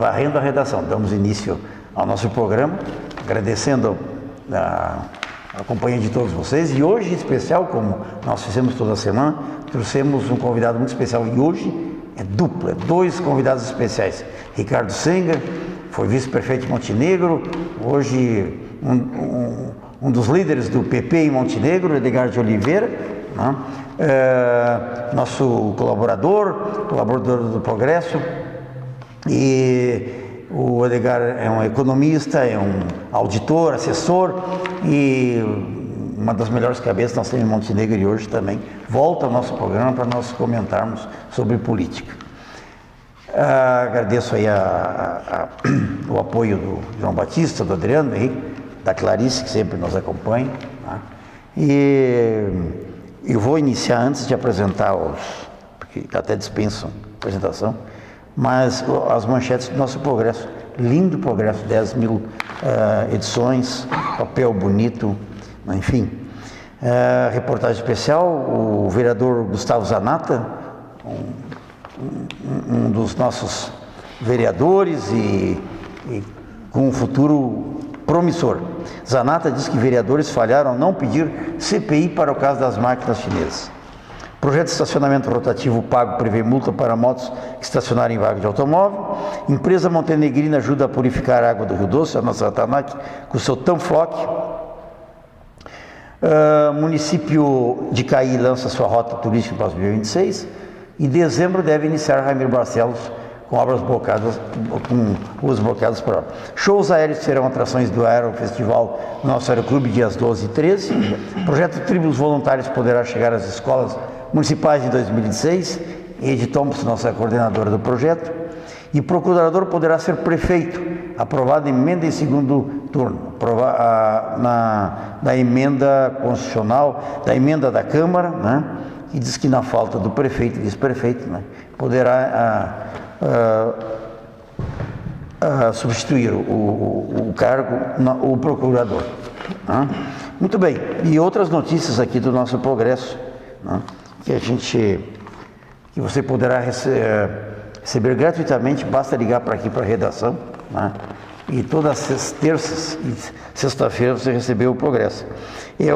varrendo a redação. Damos início ao nosso programa, agradecendo a companhia de todos vocês. E hoje, em especial, como nós fizemos toda semana, trouxemos um convidado muito especial. E hoje é dupla, dois convidados especiais. Ricardo Senga, foi vice-prefeito de Montenegro, hoje um dos líderes do PP em Montenegro, Edgar de Oliveira, né? Nosso colaborador do Progresso. E o Edgar é um economista, é um auditor, assessor e uma das melhores cabeças nós temos em Montenegro, e hoje também volta ao nosso programa para nós comentarmos sobre política. Agradeço aí o apoio do João Batista, do Adriano, da Clarice, que sempre nos acompanha, tá? E eu vou iniciar antes de apresentar porque até dispensam a apresentação, mas as manchetes do nosso Progresso. Lindo Progresso, 10 mil edições, papel bonito, enfim. Reportagem especial, o vereador Gustavo Zanata, um dos nossos vereadores e com um futuro promissor. Zanata diz que vereadores falharam ao não pedir CPI para o caso das máquinas chinesas. Projeto de estacionamento rotativo pago prevê multa para motos que estacionarem em vaga de automóvel. Empresa montenegrina ajuda a purificar a água do Rio Doce, a nossa Atanac, com o seu Tanfloc. Município de Caí lança sua rota turística para 2026. Em dezembro deve iniciar Ramiro Barcelos com obras bloqueadas, com ruas bloqueadas por hora. Shows aéreos serão atrações do Aerofestival no nosso Aeroclube, dias 12 e 13. Projeto Tribos Voluntários poderá chegar às escolas municipais de 2016. Ed Thompson, nossa coordenadora do projeto. E procurador poderá ser prefeito, aprovado emenda em segundo turno, na emenda constitucional, da emenda da Câmara, né? E diz que na falta do prefeito e vice-prefeito, né, poderá substituir o cargo, o procurador. Né? Muito bem, e outras notícias aqui do nosso Progresso, né, que você poderá receber gratuitamente, basta ligar para aqui para a redação, né? E todas as terças e sexta-feira você recebeu o Progresso.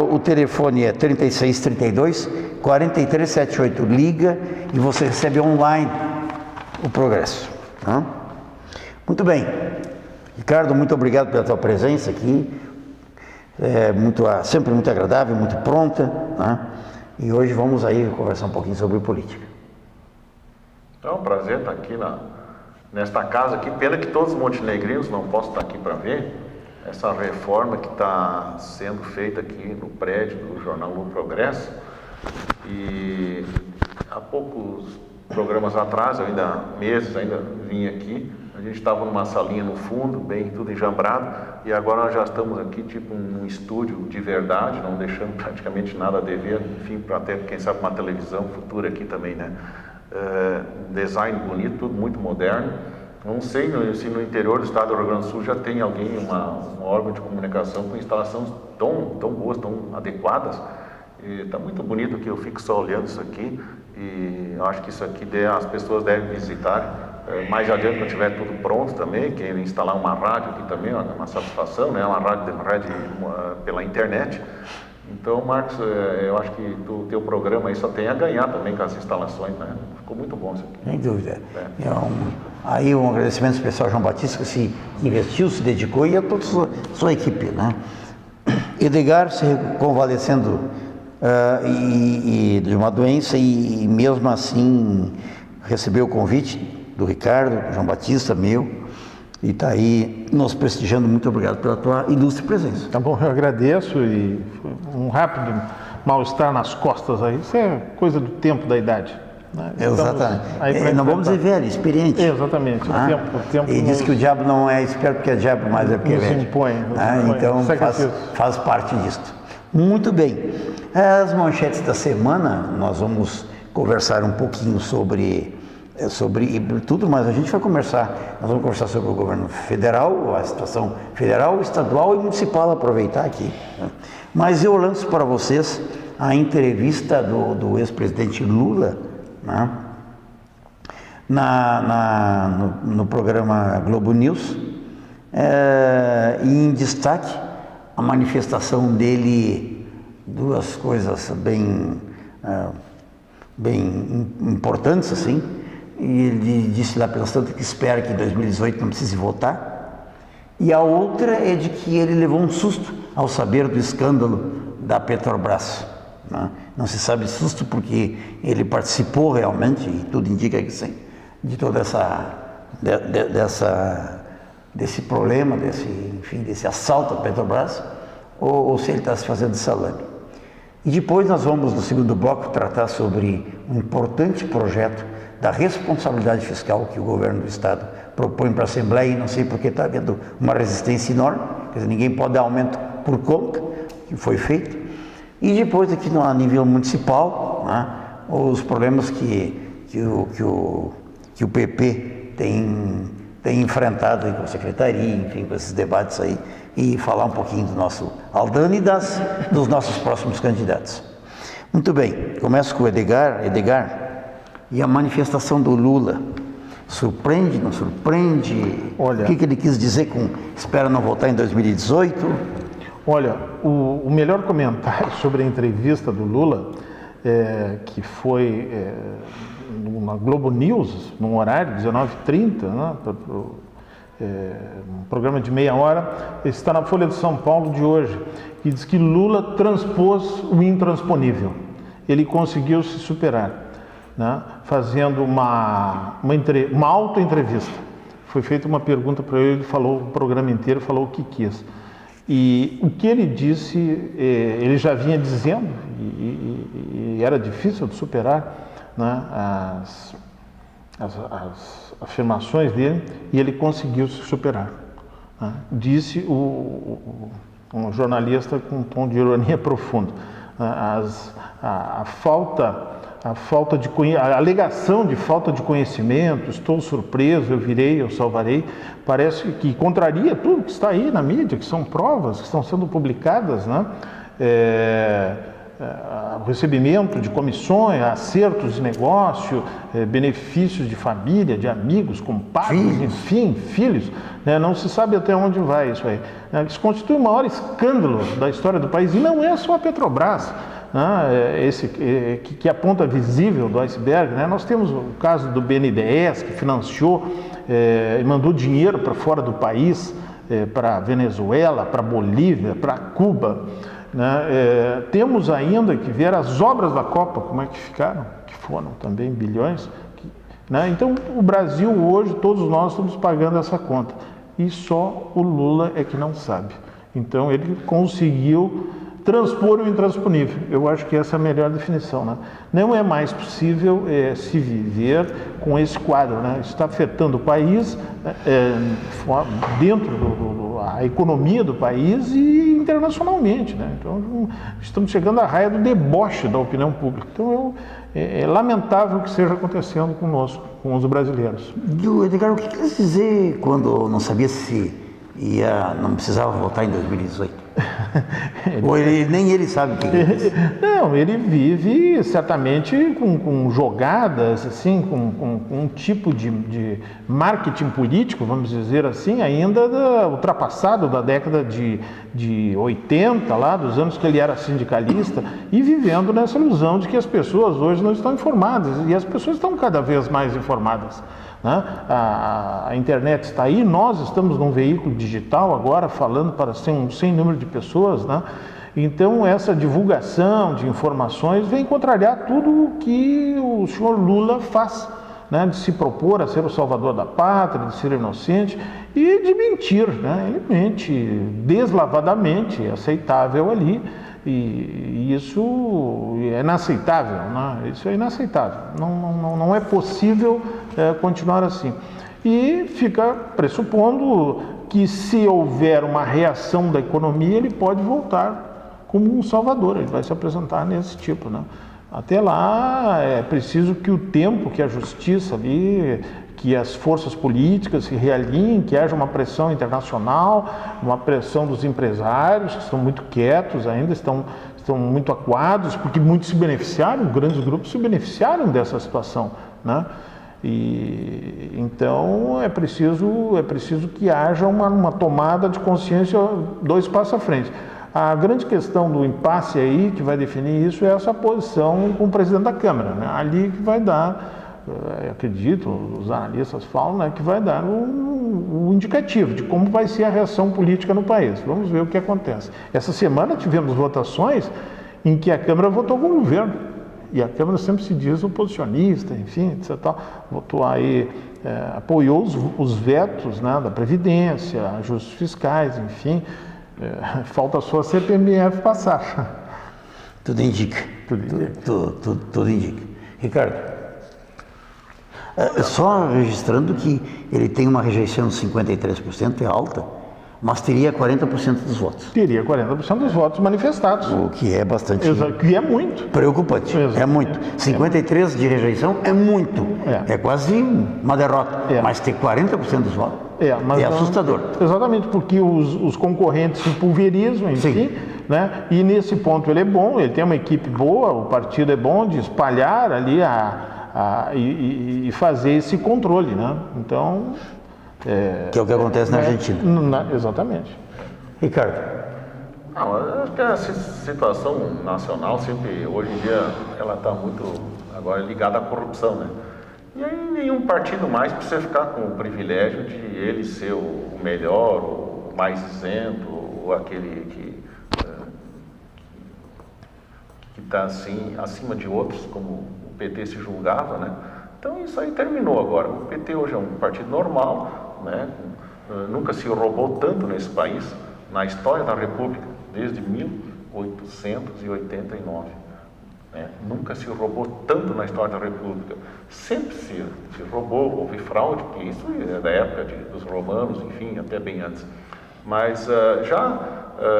O telefone é 3632-4378. Liga e você recebe online o Progresso. Tá? Muito bem. Ricardo, muito obrigado pela tua presença aqui. Sempre muito agradável, muito pronta. Tá? E hoje vamos aí conversar um pouquinho sobre política. É um prazer estar aqui nesta casa aqui. Pena que todos os montenegrinos não possam estar aqui para ver essa reforma que está sendo feita aqui no prédio do jornal O Progresso. E há poucos programas atrás, meses ainda vim aqui, a gente estava numa salinha no fundo, bem tudo enjambrado, e agora nós já estamos aqui tipo num estúdio de verdade, não deixando praticamente nada a dever, enfim, para até, quem sabe, uma televisão futura aqui também, né? Design bonito, tudo muito moderno. Não sei se no interior do estado do Rio Grande do Sul já tem alguém, um órgão de comunicação com instalações tão boas, tão adequadas. Está muito bonito que eu fico só olhando isso aqui, e eu acho que isso aqui as pessoas devem visitar. Mais adiante, quando tiver tudo pronto também, quem instalar uma rádio aqui também, é uma satisfação, né? Uma rádio pela internet. Então, Marcos, eu acho que o teu programa aí só tem a ganhar também com as instalações, né? Ficou muito bom isso aqui. Sem dúvida. Aí um agradecimento especial ao João Batista, que se investiu, se dedicou, e a toda a sua equipe, né? Edgar se convalescendo de uma doença e mesmo assim recebeu o convite do Ricardo, do João Batista, meu, e está aí nos prestigiando. Muito obrigado pela tua ilustre presença. Tá bom, eu agradeço, e um rápido mal-estar nas costas aí, isso é coisa do tempo, da idade. Né? Exatamente. Não vamos dizer velho, experiente. Exatamente. O tempo e diz que o diabo não é esperto porque é diabo, mas é porque é velho. Se impõe. Então faz parte disto. Muito bem. As manchetes da semana, nós vamos conversar um pouquinho sobre tudo, mas nós vamos conversar sobre o governo federal, a situação federal, estadual e municipal, aproveitar aqui. Né? Mas eu lanço para vocês a entrevista do ex-presidente Lula, né? no programa Globo News, e em destaque a manifestação dele, duas coisas bem importantes assim. E ele disse lá pelas tantas que espera que em 2018 não precise votar. E a outra é de que ele levou um susto ao saber do escândalo da Petrobras, né? Não se sabe susto porque ele participou realmente, e tudo indica que sim, de toda desse problema, desse assalto à Petrobras, ou se ele está se fazendo de salame. E depois nós vamos, no segundo bloco, tratar sobre um importante projeto da responsabilidade fiscal que o governo do Estado propõe para a Assembleia, e não sei porque está havendo uma resistência enorme, quer dizer, ninguém pode dar aumento por conta, que foi feito. E depois aqui a nível municipal, né, os problemas que o PP tem enfrentado aí com a secretaria, enfim, com esses debates aí, e falar um pouquinho do nosso Aldana e dos nossos próximos candidatos. Muito bem, começo com o Edgar, e a manifestação do Lula. Surpreende, não surpreende? Olha, o que ele quis dizer com espera não votar em 2018? Olha, o melhor comentário sobre a entrevista do Lula, que foi na Globo News, num horário, 19h30, né, um programa de meia hora, está na Folha de São Paulo de hoje, que diz que Lula transpôs o intransponível. Ele conseguiu se superar, né, fazendo uma auto-entrevista. Foi feita uma pergunta para ele falou o programa inteiro, falou o que quis. E o que ele disse, ele já vinha dizendo, e era difícil de superar, né, as afirmações dele, e ele conseguiu se superar, né? Disse um jornalista com um tom de ironia profundo, a alegação de falta de conhecimento, estou surpreso, eu virei, eu salvarei, parece que contraria tudo que está aí na mídia, que são provas que estão sendo publicadas, né? O recebimento de comissões, acertos de negócio, benefícios de família, de amigos, compadres, enfim, filhos, né? Não se sabe até onde vai isso aí. Isso constitui o maior escândalo da história do país, e não é só a Petrobras, né? Que é a ponta visível do iceberg, né? Nós temos o caso do BNDES, que financiou e mandou dinheiro para fora do país, para a Venezuela, para a Bolívia, para Cuba, né? Temos ainda que ver as obras da Copa, como é que ficaram, que foram também bilhões, né? Então o Brasil hoje, todos nós estamos pagando essa conta, e só o Lula é que não sabe. Então ele conseguiu transpor o intransponível. Eu acho que essa é a melhor definição, né? Não é mais possível se viver com esse quadro, né? Isso está afetando o país, dentro da economia do país e internacionalmente, né? Então estamos chegando à raia do deboche da opinião pública. Então é lamentável que esteja acontecendo conosco, com os brasileiros. Edgar, o que quer dizer quando não sabia se não precisava votar em 2018? Ou nem ele sabe o que é isso? Não, ele vive certamente com jogadas, assim, com um tipo de marketing político, vamos dizer assim, ainda ultrapassado da década de 80, lá, dos anos que ele era sindicalista, e vivendo nessa ilusão de que as pessoas hoje não estão informadas, e as pessoas estão cada vez mais informadas, né? A internet está aí, nós estamos num veículo digital agora, falando para um sem número de pessoas, né? Então essa divulgação de informações vem contrariar tudo o que o senhor Lula faz, né? De se propor a ser o salvador da pátria, de ser inocente e de mentir, né? Ele mente deslavadamente, é aceitável ali, e isso é inaceitável, né? Isso é inaceitável, não é possível continuar assim. E fica pressupondo que, se houver uma reação da economia, ele pode voltar como um salvador, ele vai se apresentar nesse tipo, né? Até lá é preciso que o tempo, que a justiça ali, que as forças políticas se realinhem, que haja uma pressão internacional, uma pressão dos empresários, que estão muito quietos ainda, estão muito acuados, porque muitos se beneficiaram, grandes grupos se beneficiaram dessa situação, né? E então é preciso que haja uma tomada de consciência, 2 passos à frente. A grande questão do impasse aí, que vai definir isso, é essa posição com o presidente da Câmara, né? Ali que vai dar, acredito, os analistas falam, né, que vai dar o indicativo de como vai ser a reação política no país. Vamos ver o que acontece. Essa semana tivemos votações em que a Câmara votou com o governo. E a Câmara sempre se diz oposicionista, enfim, etc. Votou aí, apoiou os vetos, né, da Previdência, ajustes fiscais, enfim. Falta só a CPMF passar. Tudo indica. Tudo indica. Ricardo, só registrando que ele tem uma rejeição de 53%, é alta, mas teria 40% dos votos. Teria 40% dos votos manifestados. O que é bastante... Que é muito. Preocupante. É muito. 53% de rejeição é muito. É quase uma derrota. Mas ter 40% dos votos é assustador. Exatamente, porque os concorrentes se pulverizam, enfim, né? E nesse ponto ele é bom, ele tem uma equipe boa, o partido é bom de espalhar ali e fazer esse controle, né? Então... que é o que acontece na Argentina. Exatamente. Ricardo. Acho que a situação nacional sempre, hoje em dia, ela está muito agora ligada à corrupção, né? E aí nenhum partido mais precisa ficar com o privilégio de ele ser o melhor, o mais isento, ou aquele que está assim, acima de outros, como o PT se julgava, né? Então isso aí terminou agora. O PT hoje é um partido normal, né? Nunca se roubou tanto nesse país, na história da República, desde 1889. Né? Nunca se roubou tanto na história da República. Sempre se roubou, houve fraude, porque isso é da época dos romanos, enfim, até bem antes. Mas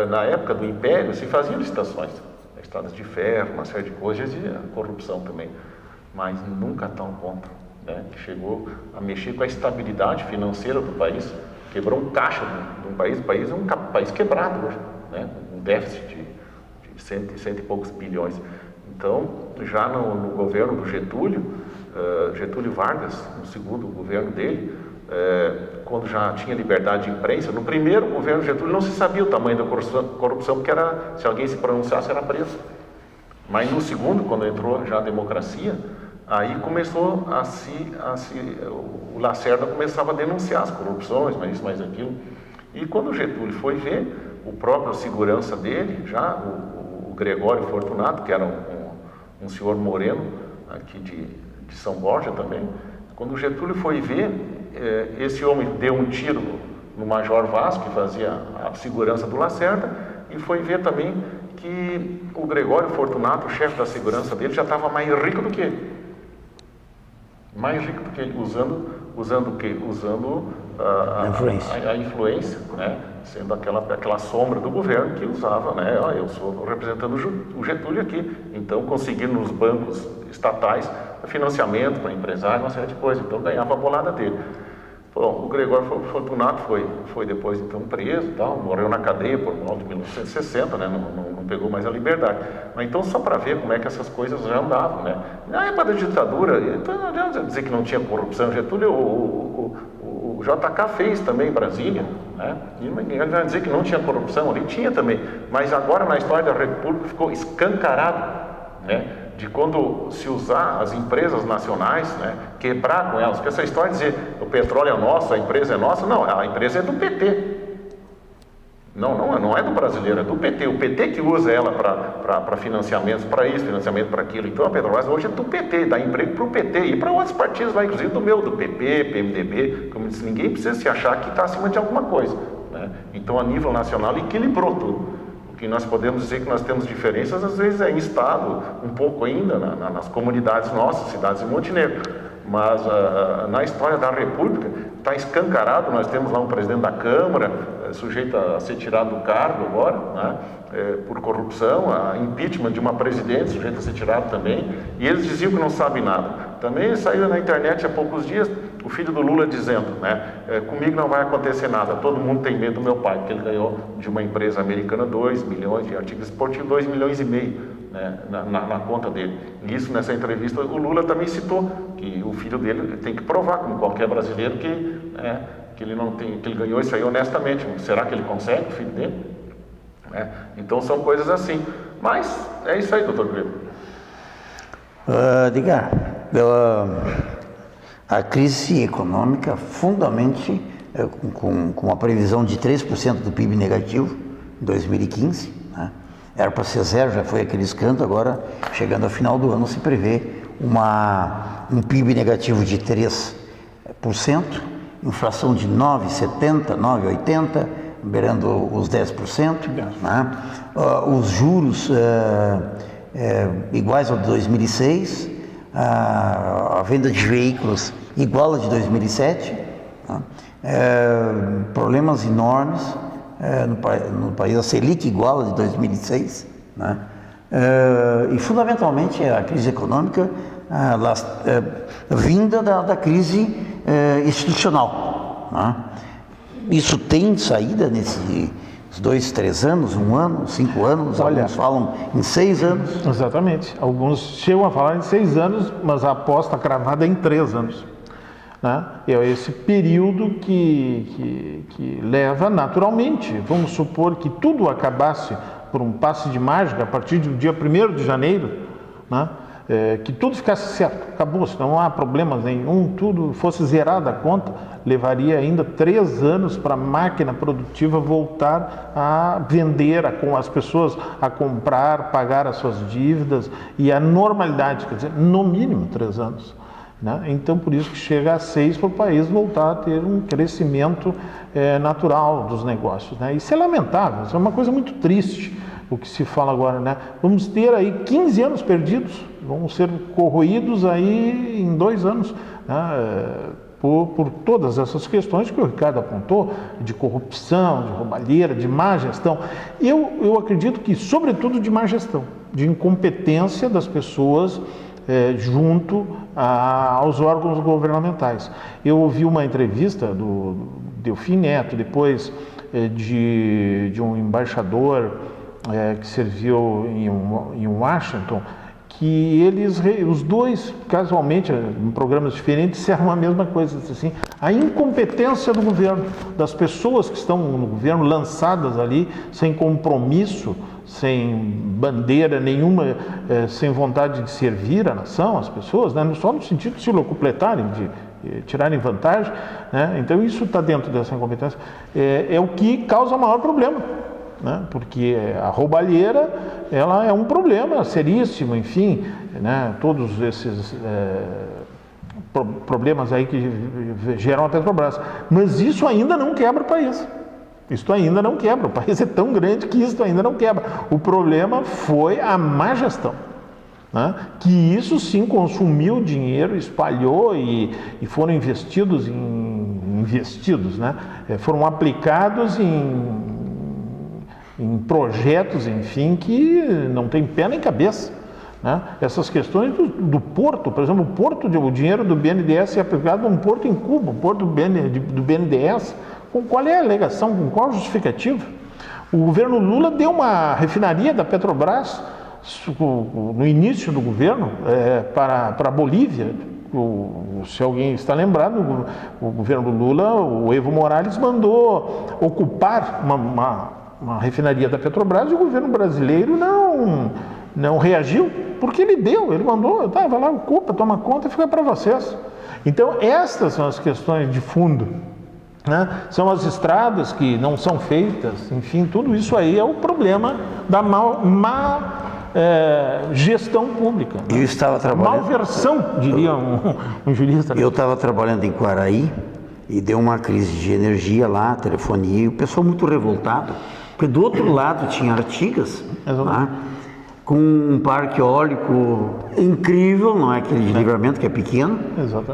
na época do Império se faziam licitações, estradas de ferro, uma série de coisas, e a corrupção também. Mas nunca tão ponto, né? Que chegou a mexer com a estabilidade financeira do país, quebrou um caixa de um país. O país é um país quebrado hoje, né? Um déficit de cento e poucos bilhões. Então, já no governo do Getúlio Vargas, no segundo governo dele, quando já tinha liberdade de imprensa, no primeiro governo do Getúlio não se sabia o tamanho da corrupção, porque se alguém se pronunciasse era preso. Mas no segundo, quando entrou já a democracia, aí começou o Lacerda começava a denunciar as corrupções, mais isso, mais aquilo. E quando o Getúlio foi ver, o próprio segurança dele, já o Gregório Fortunato, que era um senhor moreno, aqui de São Borja também, quando o Getúlio foi ver, esse homem deu um tiro no Major Vasco, que fazia a segurança do Lacerda, e foi ver também que o Gregório Fortunato, o chefe da segurança dele, já estava mais rico do que ele. Mais rico do que ele, usando o quê? Usando a influência, né? Sendo aquela sombra do governo que usava, né? Eu estou representando o Getúlio aqui, então conseguindo nos bancos estatais financiamento para empresários, uma série de coisas, então ganhava a bolada dele. Bom, o Gregório Fortunato foi depois então preso, tal, morreu na cadeia por volta de 1960, né? Não pegou mais a liberdade. Mas então só para ver como é que essas coisas já andavam, né? Na época da ditadura, então não adianta dizer que não tinha corrupção. Getúlio, o JK fez também em Brasília, né? E ninguém vai dizer que não tinha corrupção, ali tinha também. Mas agora na história da República ficou escancarado, né? De quando se usar as empresas nacionais, né, quebrar com elas, porque essa história de dizer o petróleo é nosso, a empresa é nossa, não, a empresa é do PT. Não é do brasileiro, é do PT. O PT que usa ela para financiamentos, para isso, financiamento para aquilo. Então a Petrobras hoje é do PT, dá emprego para o PT e para outros partidos lá, inclusive do PP, PMDB, como disse, ninguém precisa se achar que está acima de alguma coisa, né? Então a nível nacional equilibrou tudo. Que nós podemos dizer que nós temos diferenças, às vezes é em estado, um pouco ainda, nas comunidades nossas, cidades de Montenegro. Mas na história da República está escancarado, nós temos lá um presidente da Câmara, sujeito a ser tirado do cargo agora, né, por corrupção, a impeachment de uma presidente, sujeito a ser tirado também, e eles diziam que não sabem nada. Também saiu na internet há poucos dias o filho do Lula dizendo, né, comigo não vai acontecer nada, todo mundo tem medo do meu pai, porque ele ganhou de uma empresa americana 2 milhões de artigos esportivos, 2,5 milhões. né, na conta dele. Isso, nessa entrevista, o Lula também citou que o filho dele tem que provar, como qualquer brasileiro, que ele não tem, que ele ganhou isso aí honestamente. Será que ele consegue, o filho dele? Então são coisas assim. Mas é isso aí, doutor Grilo. Edgar, a crise econômica, fundamentalmente, com uma previsão de 3% do PIB negativo em 2015, né? Era para ser zero, já foi aquele escândalo, agora, chegando ao final do ano, se prevê um PIB negativo de 3%, inflação de 9,70%, 9,80%, beirando os 10%, né? Os juros iguais ao de 2006, a venda de veículos igual a de 2007, né? Problemas enormes no país, a Selic igual a de 2006, né? E fundamentalmente a crise econômica vinda da crise institucional, né? Isso tem saída nesses 2, 3 anos, 1 ano, 5 anos, Olha, alguns falam em 6 anos. Exatamente. Alguns chegam a falar em 6 anos, mas a aposta cravada é em 3 anos. Né? É esse período que leva naturalmente. Vamos supor que tudo acabasse por um passe de mágica a partir do dia 1º de janeiro, né? Que tudo ficasse certo, acabou, se não há problemas nenhum, tudo fosse zerada a conta, levaria ainda 3 anos para a máquina produtiva voltar a vender, com as pessoas a comprar, pagar as suas dívidas e a normalidade, quer dizer, no mínimo 3 anos. Né? Então, por isso que chega a 6 para o país voltar a ter um crescimento natural dos negócios. Né? Isso é lamentável, isso é uma coisa muito triste o que se fala agora, né? Vamos ter aí 15 anos perdidos, vamos ser corroídos aí em 2 anos, né? Por todas essas questões que o Ricardo apontou, de corrupção, de roubalheira, de má gestão. Eu acredito que, sobretudo, de má gestão, de incompetência das pessoas junto aos órgãos governamentais. Eu ouvi uma entrevista do Delfim Neto, depois de um embaixador que serviu em Washington, que os dois, casualmente, em programas diferentes, disseram a mesma coisa, assim, a incompetência do governo, das pessoas que estão no governo lançadas ali, sem compromisso, sem bandeira nenhuma, sem vontade de servir a nação, as pessoas, né? Só no sentido de se locupletarem, de tirarem vantagem, né? Então isso está dentro dessa incompetência, é o que causa o maior problema. Né? Porque a roubalheira, ela é um problema seríssimo, enfim, né? Todos esses problemas aí que geram a Petrobras. Mas isso ainda não quebra o país. Isso ainda não quebra. O país é tão grande que isso ainda não quebra. O problema foi a má gestão. Né? Que isso sim consumiu dinheiro, espalhou e foram investidos, né? Foram aplicados em projetos, enfim, que não tem pé nem cabeça. Né? Essas questões do porto, por exemplo, o dinheiro do BNDES é aplicado num porto em Cuba, um porto do BNDES, com qual é a alegação, com qual justificativa? O governo Lula deu uma refinaria da Petrobras no início do governo para a Bolívia. Se alguém está lembrado, o governo Lula, o Evo Morales, mandou ocupar uma refinaria da Petrobras e o governo brasileiro não reagiu, porque ele mandou, vai lá, ocupa, toma conta e fica para vocês. Então, estas são as questões de fundo, né? São as estradas que não são feitas, enfim, tudo isso aí é o problema da má gestão pública. Né? Eu estava trabalhando... Malversão, diria um jurista. Eu estava trabalhando em Quaraí e deu uma crise de energia lá, telefonia, e o pessoal muito revoltado. Porque do outro lado tinha Artigas, né, com um parque eólico incrível, não é aquele de Livramento que é pequeno,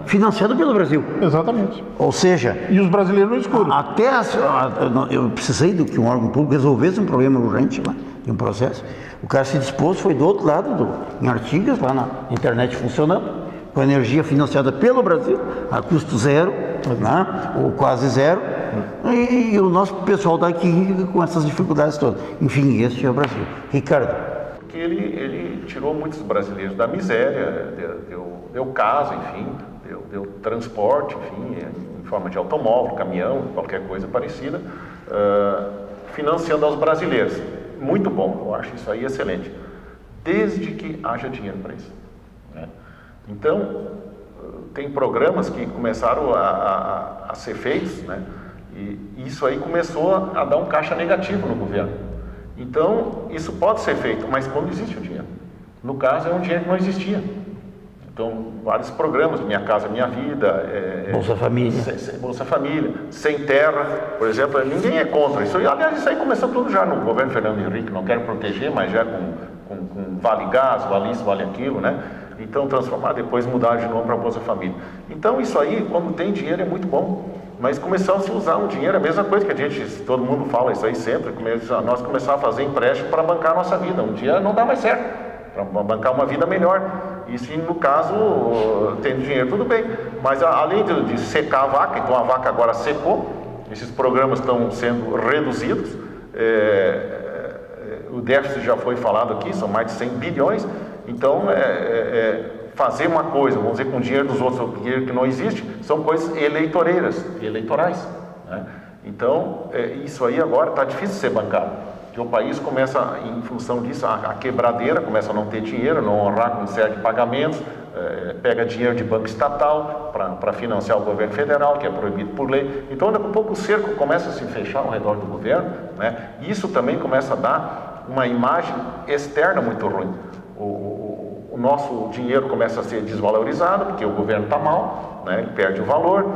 financiado pelo Brasil. Exatamente. Ou seja... E os brasileiros no escuro. Eu precisei de que um órgão público resolvesse um problema urgente lá, de um processo. O cara se dispôs, foi do outro lado, em Artigas, lá na internet funcionando, com energia financiada pelo Brasil, a custo zero, né, ou quase zero. E o nosso pessoal está aqui com essas dificuldades todas. Enfim, este é o Brasil. Ricardo. porque ele tirou muitos brasileiros da miséria, deu casa, enfim, deu transporte, enfim, em forma de automóvel, caminhão, qualquer coisa parecida, financiando aos brasileiros. Muito bom, eu acho isso aí excelente, desde que haja dinheiro para isso, né? Então, tem programas que começaram a ser feitos, né? E isso aí começou a dar um caixa negativo no governo. Então, isso pode ser feito, mas quando existe o dinheiro. No caso, é um dinheiro que não existia. Então, vários programas, Minha Casa Minha Vida, Bolsa Família. Bolsa Família, Sem Terra, por exemplo, ninguém é contra isso. Aliás, isso aí começou tudo já no governo Fernando Henrique, não quero proteger, mas já com Vale Gás, Vale isso, Vale aquilo, né? Então, transformar, depois mudar de nome para Bolsa Família. Então, isso aí, quando tem dinheiro, é muito bom. Mas começamos a usar o dinheiro, a mesma coisa que todo mundo fala isso aí sempre, nós começamos a fazer empréstimo para bancar a nossa vida. Um dia não dá mais certo, para bancar uma vida melhor. E se no caso, tendo dinheiro, tudo bem. Mas além de secar a vaca, então a vaca agora secou, esses programas estão sendo reduzidos, o déficit já foi falado aqui, são mais de 100 bilhões, então fazer uma coisa, vamos dizer, com dinheiro dos outros, ou dinheiro que não existe, são coisas eleitorais, né? Então, isso aí agora está difícil de ser bancado, porque o país começa, em função disso, a quebradeira, começa a não ter dinheiro, não honrar com série de pagamentos, pega dinheiro de banco estatal para financiar o governo federal, que é proibido por lei. Então, daqui a pouco o cerco começa a se fechar ao redor do governo, né? Isso também começa a dar uma imagem externa muito ruim. O nosso dinheiro começa a ser desvalorizado, porque o governo está mal, né? Ele perde o valor,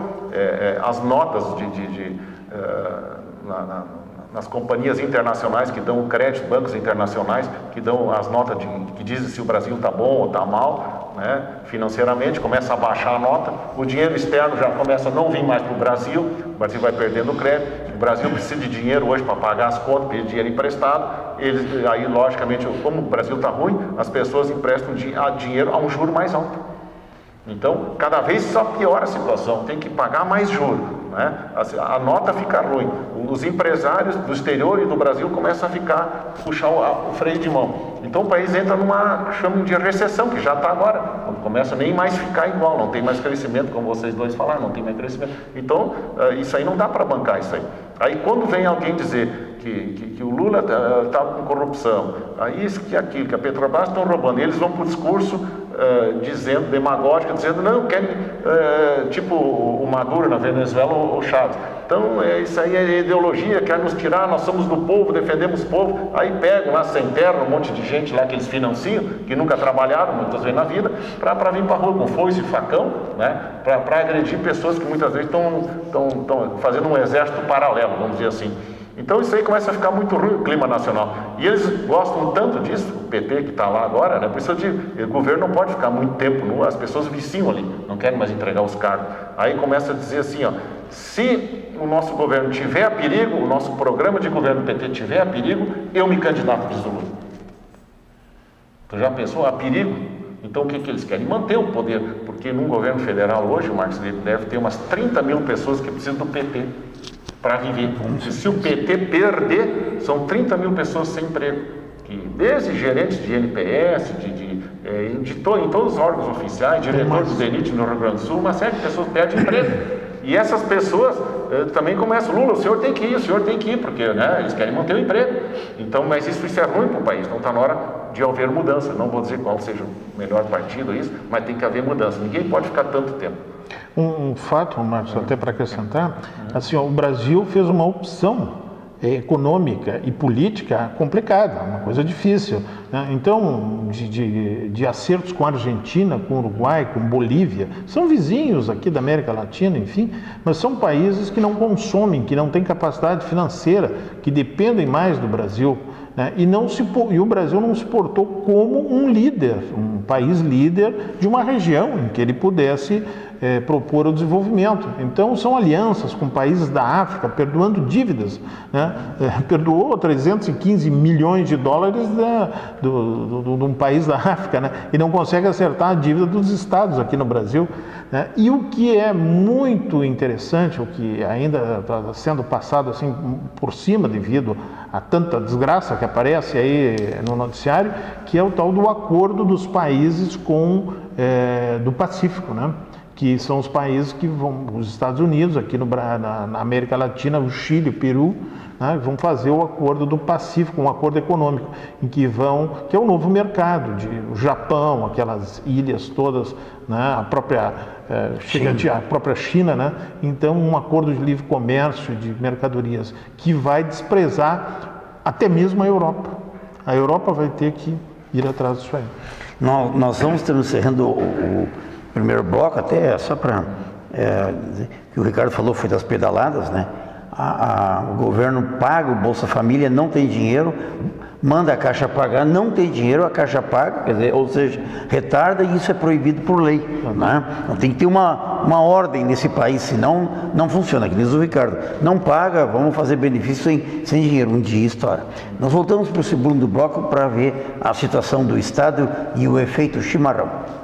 as notas nas companhias internacionais que dão o crédito, bancos internacionais que dão as notas que dizem se o Brasil está bom ou está mal, né? Financeiramente, começa a baixar a nota, o dinheiro externo já começa a não vir mais para o Brasil vai perdendo crédito, o Brasil precisa de dinheiro hoje para pagar as contas, pedir dinheiro emprestado, aí logicamente, como o Brasil está ruim, as pessoas emprestam dinheiro a um juro mais alto. Então, cada vez só piora a situação, tem que pagar mais juros, né? A nota fica ruim, os empresários do exterior e do Brasil começam a puxar o freio de mão. Então o país entra chamam de recessão, que já está agora, quando começa a nem mais ficar igual, não tem mais crescimento, como vocês dois falaram, não tem mais crescimento. Então, isso aí não dá para bancar isso aí. Aí quando vem alguém dizer que o Lula está com corrupção, aí isso, que aquilo, que a Petrobras estão roubando, e eles vão para o discurso demagógico, dizendo, não, querem, tipo o Maduro na Venezuela ou o Chávez. Então, isso aí é ideologia, quer nos tirar, nós somos do povo, defendemos o povo. Aí pegam lá Sem Terra, um monte de gente lá que eles financiam, que nunca trabalharam, muitas vezes na vida, para vir para a rua com foice e facão, né? Para agredir pessoas que muitas vezes estão fazendo um exército paralelo, vamos dizer assim. Então isso aí começa a ficar muito ruim o clima nacional. E eles gostam tanto disso, o PT que está lá agora, né? Por isso eu digo, o governo não pode ficar muito tempo, as pessoas viciam ali, não querem mais entregar os cargos. Aí começa a dizer assim, ó, se o nosso governo tiver a perigo, o nosso programa de governo PT tiver a perigo, eu me candidato para o Lula. Tu já pensou a perigo? Então o que eles querem? Manter o poder, porque num governo federal hoje, o Marcos deve ter umas 30 mil pessoas que precisam do PT para viver. Se o PT perder, são 30 mil pessoas sem emprego, desde gerentes de NPS, em todos os órgãos oficiais, diretor do DENIT no Rio Grande do Sul, uma série de pessoas perdem emprego. E essas pessoas também começam, Lula, o senhor tem que ir, porque, né, eles querem manter o emprego. Então, mas isso é ruim para o país, então está na hora de haver mudança. Não vou dizer qual seja o melhor partido, mas tem que haver mudança. Ninguém pode ficar tanto tempo. Um fato, Marcos, até para acrescentar, assim, ó, o Brasil fez uma opção econômica e política complicada, uma coisa difícil, né? Então, de acertos com a Argentina, com o Uruguai, com Bolívia, são vizinhos aqui da América Latina, enfim, mas são países que não consomem, que não têm capacidade financeira, que dependem mais do Brasil, né? E o Brasil não se portou como um líder, um país líder de uma região em que ele pudesse propor o desenvolvimento. Então, são alianças com países da África, perdoando dívidas, né? Perdoou 315 milhões de dólares de um país da África, né? E não consegue acertar a dívida dos estados aqui no Brasil, né? E o que é muito interessante, o que ainda está sendo passado assim por cima devido a tanta desgraça que aparece aí no noticiário, que é o tal do acordo dos países do Pacífico, né? Que são os países que vão, os Estados Unidos, aqui na América Latina, o Chile, o Peru, né, vão fazer o acordo do Pacífico, um acordo econômico, que é o novo mercado, o Japão, aquelas ilhas todas, né, a própria China, né? Então um acordo de livre comércio de mercadorias que vai desprezar até mesmo a Europa. A Europa vai ter que ir atrás disso aí. Nós vamos ter encerrando o primeiro bloco, até só para dizer que o Ricardo falou, foi das pedaladas, né? O governo paga o Bolsa Família, não tem dinheiro, manda a Caixa pagar, não tem dinheiro, a Caixa paga, quer dizer, ou seja, retarda, e isso é proibido por lei, né? Então tem que ter uma ordem nesse país, senão não funciona, que diz o Ricardo, não paga, vamos fazer benefício sem dinheiro, um dia estoura. Nós voltamos para o segundo bloco para ver a situação do Estado e o efeito chimarrão.